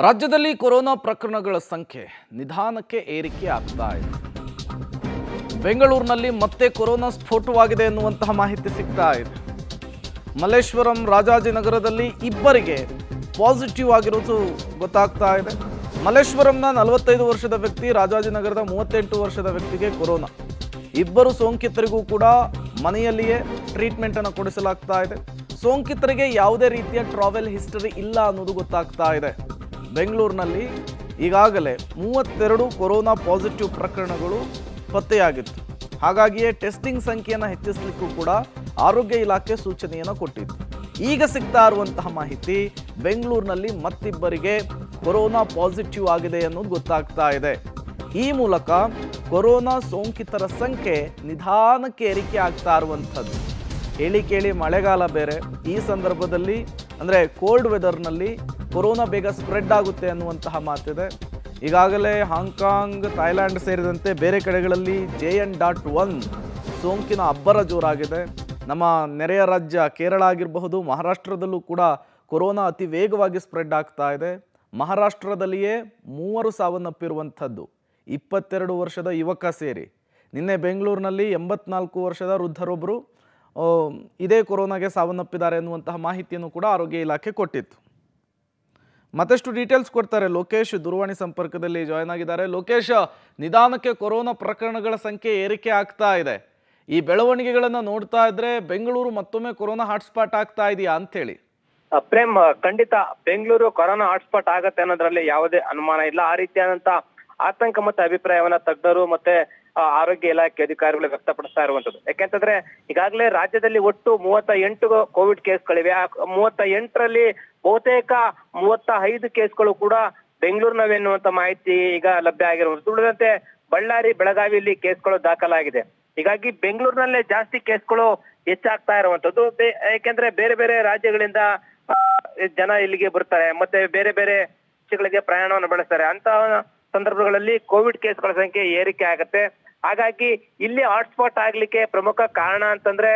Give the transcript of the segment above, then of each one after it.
ರಾಜ್ಯದಲ್ಲಿ ಕೊರೋನಾ ಪ್ರಕರಣಗಳ ಸಂಖ್ಯೆ ನಿಧಾನಕ್ಕೆ ಏರಿಕೆ ಆಗ್ತಾ ಇದೆ. ಬೆಂಗಳೂರಿನಲ್ಲಿ ಮತ್ತೆ ಕೊರೋನಾ ಸ್ಫೋಟವಾಗಿದೆ ಎನ್ನುವಂತಹ ಮಾಹಿತಿ ಸಿಗ್ತಾ ಇದೆ. ಮಲ್ಲೇಶ್ವರಂ ರಾಜಾಜಿನಗರದಲ್ಲಿ ಇಬ್ಬರಿಗೆ ಪಾಸಿಟಿವ್ ಆಗಿರೋದು ಗೊತ್ತಾಗ್ತಾ ಇದೆ. ಮಲ್ಲೇಶ್ವರಂನ 45 ವರ್ಷದ ವ್ಯಕ್ತಿ, ರಾಜಾಜಿನಗರದ 38 ವರ್ಷದ ವ್ಯಕ್ತಿಗೆ ಕೊರೋನಾ. ಇಬ್ಬರು ಸೋಂಕಿತರಿಗೂ ಕೂಡ ಮನೆಯಲ್ಲಿಯೇ ಟ್ರೀಟ್ಮೆಂಟ್ ಅನ್ನು ಕೊಡಿಸಲಾಗ್ತಾ ಇದೆ. ಸೋಂಕಿತರಿಗೆ ಯಾವುದೇ ರೀತಿಯ ಟ್ರಾವೆಲ್ ಹಿಸ್ಟರಿ ಇಲ್ಲ ಅನ್ನೋದು ಗೊತ್ತಾಗ್ತಾ ಇದೆ. ಬೆಂಗಳೂರಿನಲ್ಲಿ ಈಗಾಗಲೇ 32 ಕೊರೋನಾ ಪಾಸಿಟಿವ್ ಪ್ರಕರಣಗಳು ಪತ್ತೆಯಾಗಿತ್ತು. ಹಾಗಾಗಿಯೇ ಟೆಸ್ಟಿಂಗ್ ಸಂಖ್ಯೆಯನ್ನು ಹೆಚ್ಚಿಸಲಿಕ್ಕೂ ಕೂಡ ಆರೋಗ್ಯ ಇಲಾಖೆ ಸೂಚನೆಯನ್ನು ಕೊಟ್ಟಿತ್ತು. ಈಗ ಸಿಗ್ತಾ ಇರುವಂತಹ ಮಾಹಿತಿ, ಬೆಂಗಳೂರಿನಲ್ಲಿ ಮತ್ತಿಬ್ಬರಿಗೆ ಕೊರೋನಾ ಪಾಸಿಟಿವ್ ಆಗಿದೆ ಅನ್ನೋದು ಗೊತ್ತಾಗ್ತಾ ಇದೆ. ಈ ಮೂಲಕ ಕೊರೋನಾ ಸೋಂಕಿತರ ಸಂಖ್ಯೆ ನಿಧಾನಕ್ಕೆ ಏರಿಕೆ ಆಗ್ತಾ ಇರುವಂಥದ್ದು. ಹೇಳಿ ಕೇಳಿ ಮಳೆಗಾಲ ಬೇರೆ, ಈ ಸಂದರ್ಭದಲ್ಲಿ ಅಂದರೆ ಕೋಲ್ಡ್ ವೆದರ್ನಲ್ಲಿ ಕೊರೋನಾ ಬೇಗ ಸ್ಪ್ರೆಡ್ ಆಗುತ್ತೆ ಅನ್ನುವಂತಹ ಮಾತಿದೆ. ಈಗಾಗಲೇ ಹಾಂಗ್ಕಾಂಗ್, ಥೈಲ್ಯಾಂಡ್ ಸೇರಿದಂತೆ ಬೇರೆ ಕಡೆಗಳಲ್ಲಿ JN.1 ಸೋಂಕಿನ ಅಬ್ಬರ ಜೋರಾಗಿದೆ. ನಮ್ಮ ನೆರೆಯ ರಾಜ್ಯ ಕೇರಳ ಆಗಿರಬಹುದು, ಮಹಾರಾಷ್ಟ್ರದಲ್ಲೂ ಕೂಡ ಕೊರೋನಾ ಅತಿ ವೇಗವಾಗಿ ಸ್ಪ್ರೆಡ್ ಆಗ್ತಾ ಇದೆ. ಮಹಾರಾಷ್ಟ್ರದಲ್ಲಿಯೇ 3 ಸಾವನ್ನಪ್ಪಿರುವಂಥದ್ದು, 22 ವರ್ಷದ ಯುವಕ ಸೇರಿ. ನಿನ್ನೆ ಬೆಂಗಳೂರಿನಲ್ಲಿ 84 ವರ್ಷದ ವೃದ್ಧರೊಬ್ಬರು ಇದೇ ಕೊರೋನಾಗೆ ಸಾವನ್ನಪ್ಪಿದ್ದಾರೆ ಎನ್ನುವಂತಹ ಮಾಹಿತಿಯನ್ನು ಕೂಡ ಆರೋಗ್ಯ ಇಲಾಖೆ ಕೊಟ್ಟಿತ್ತು. ಮತ್ತಷ್ಟು ಡೀಟೇಲ್ಸ್ ಕೊಡ್ತಾರೆ ಲೋಕೇಶ್, ದೂರವಾಣಿ ಸಂಪರ್ಕದಲ್ಲಿ ಜಾಯ್ನ್ ಆಗಿದ್ದಾರೆ. ಲೋಕೇಶ್, ನಿಧಾನಕ್ಕೆ ಕೊರೋನಾ ಪ್ರಕರಣಗಳ ಸಂಖ್ಯೆ ಏರಿಕೆ ಆಗ್ತಾ ಇದೆ. ಈ ಬೆಳವಣಿಗೆಗಳನ್ನು ನೋಡ್ತಾ ಇದ್ರೆ ಬೆಂಗಳೂರು ಮತ್ತೊಮ್ಮೆ ಕೊರೋನಾ ಹಾಟ್ಸ್ಪಾಟ್ ಆಗ್ತಾ ಇದೆಯಾ ಅಂತೇಳಿ? ಪ್ರೇಮ್, ಖಂಡಿತ ಬೆಂಗಳೂರು ಕೊರೋನಾ ಹಾಟ್ಸ್ಪಾಟ್ ಆಗತ್ತೆ ಅನ್ನೋದ್ರಲ್ಲಿ ಯಾವುದೇ ಅನುಮಾನ ಇಲ್ಲ. ಆ ರೀತಿಯಾದಂತ ಆತಂಕ ಮತ್ತೆ ಅಭಿಪ್ರಾಯವನ್ನ ತಜ್ಞರು ಮತ್ತೆ ಆರೋಗ್ಯ ಇಲಾಖೆ ಅಧಿಕಾರಿಗಳು ವ್ಯಕ್ತಪಡಿಸ್ತಾ ಇರುವಂತದ್ದು. ಯಾಕೆಂತಂದ್ರೆ ಈಗಾಗಲೇ ರಾಜ್ಯದಲ್ಲಿ ಒಟ್ಟು 38 ಕೋವಿಡ್ ಕೇಸ್ಗಳಿವೆ. ಆ 38ರಲ್ಲಿ ಬಹುತೇಕ 35 ಕೇಸ್ಗಳು ಕೂಡ ಬೆಂಗಳೂರಿನವೇ ಎನ್ನುವಂತ ಮಾಹಿತಿ ಈಗ ಲಭ್ಯ ಆಗಿರುವುದು. ಉಳಿದಂತೆ ಬಳ್ಳಾರಿ, ಬೆಳಗಾವಿಯಲ್ಲಿ ಕೇಸ್ಗಳು ದಾಖಲಾಗಿದೆ. ಹೀಗಾಗಿ ಬೆಂಗಳೂರಿನಲ್ಲೇ ಜಾಸ್ತಿ ಕೇಸ್ಗಳು ಹೆಚ್ಚಾಗ್ತಾ ಇರುವಂತದ್ದು. ಯಾಕೆಂದ್ರೆ ಬೇರೆ ಬೇರೆ ರಾಜ್ಯಗಳಿಂದ ಜನ ಇಲ್ಲಿಗೆ ಬರ್ತಾರೆ, ಮತ್ತೆ ಬೇರೆ ಬೇರೆ ರಾಜ್ಯಗಳಿಗೆ ಪ್ರಯಾಣವನ್ನು ಬೆಳೆಸ್ತಾರೆ. ಅಂತ ಸಂದರ್ಭಗಳಲ್ಲಿ ಕೋವಿಡ್ ಕೇಸ್ಗಳ ಸಂಖ್ಯೆ ಏರಿಕೆ ಆಗತ್ತೆ. ಹಾಗಾಗಿ ಇಲ್ಲಿ ಹಾಟ್ಸ್ಪಾಟ್ ಆಗ್ಲಿಕ್ಕೆ ಪ್ರಮುಖ ಕಾರಣ ಅಂತಂದ್ರೆ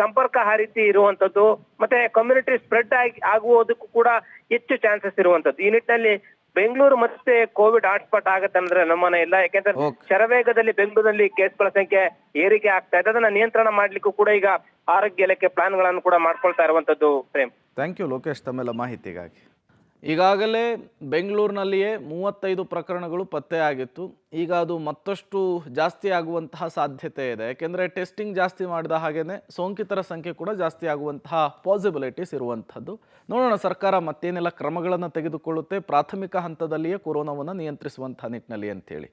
ಸಂಪರ್ಕ ಹಾರಿಸಿ ಇರುವಂತದ್ದು, ಮತ್ತೆ ಕಮ್ಯುನಿಟಿ ಸ್ಪ್ರೆಡ್ ಆಗುವುದಕ್ಕೂ ಕೂಡ ಹೆಚ್ಚು ಚಾನ್ಸಸ್ ಇರುವಂತದ್ದು. ಈ ನಿಟ್ಟಿನಲ್ಲಿ ಬೆಂಗಳೂರು ಮತ್ತೆ ಕೋವಿಡ್ ಹಾಟ್ಸ್ಪಾಟ್ ಆಗತ್ತೆ ಅಂದ್ರೆ ಅನುಮಾನ ಇಲ್ಲ. ಯಾಕೆಂದ್ರೆ ಶರವೇಗದಲ್ಲಿ ಬೆಂಗಳೂರಿನಲ್ಲಿ ಕೇಸ್ಗಳ ಸಂಖ್ಯೆ ಏರಿಕೆ ಆಗ್ತಾ ಇದೆ. ಅದನ್ನ ನಿಯಂತ್ರಣ ಮಾಡ್ಲಿಕ್ಕೂ ಕೂಡ ಈಗ ಆರೋಗ್ಯ ಇಲಾಖೆ ಪ್ಲಾನ್ ಗಳನ್ನು ಕೂಡ ಮಾಡ್ಕೊಳ್ತಾ ಇರುವಂತದ್ದು. ಪ್ರೇಮ್, ಥ್ಯಾಂಕ್ ಯು ಲೋಕೇಶ್ ತಮ್ಮೆಲ್ಲ ಮಾಹಿತಿಗಾಗಿ. ಈಗಾಗಲೇ ಬೆಂಗಳೂರಿನಲ್ಲಿಯೇ 35 ಪ್ರಕರಣಗಳು ಪತ್ತೆಯಾಗಿತ್ತು. ಈಗ ಅದು ಮತ್ತಷ್ಟು ಜಾಸ್ತಿ ಆಗುವಂತಹ ಸಾಧ್ಯತೆ ಇದೆ. ಯಾಕೆಂದರೆ ಟೆಸ್ಟಿಂಗ್ ಜಾಸ್ತಿ ಮಾಡಿದ ಹಾಗೆಯೇ ಸೋಂಕಿತರ ಸಂಖ್ಯೆ ಕೂಡ ಜಾಸ್ತಿ ಆಗುವಂತಹ ಪಾಸಿಬಿಲಿಟೀಸ್ ಇರುವಂಥದ್ದು. ನೋಡೋಣ ಸರ್ಕಾರ ಮತ್ತೇನೆಲ್ಲ ಕ್ರಮಗಳನ್ನು ತೆಗೆದುಕೊಳ್ಳುತ್ತೆ ಪ್ರಾಥಮಿಕ ಹಂತದಲ್ಲಿಯೇ ಕೊರೋನಾವನ್ನು ನಿಯಂತ್ರಿಸುವಂಥ ನಿಟ್ಟಿನಲ್ಲಿ ಅಂತೇಳಿ.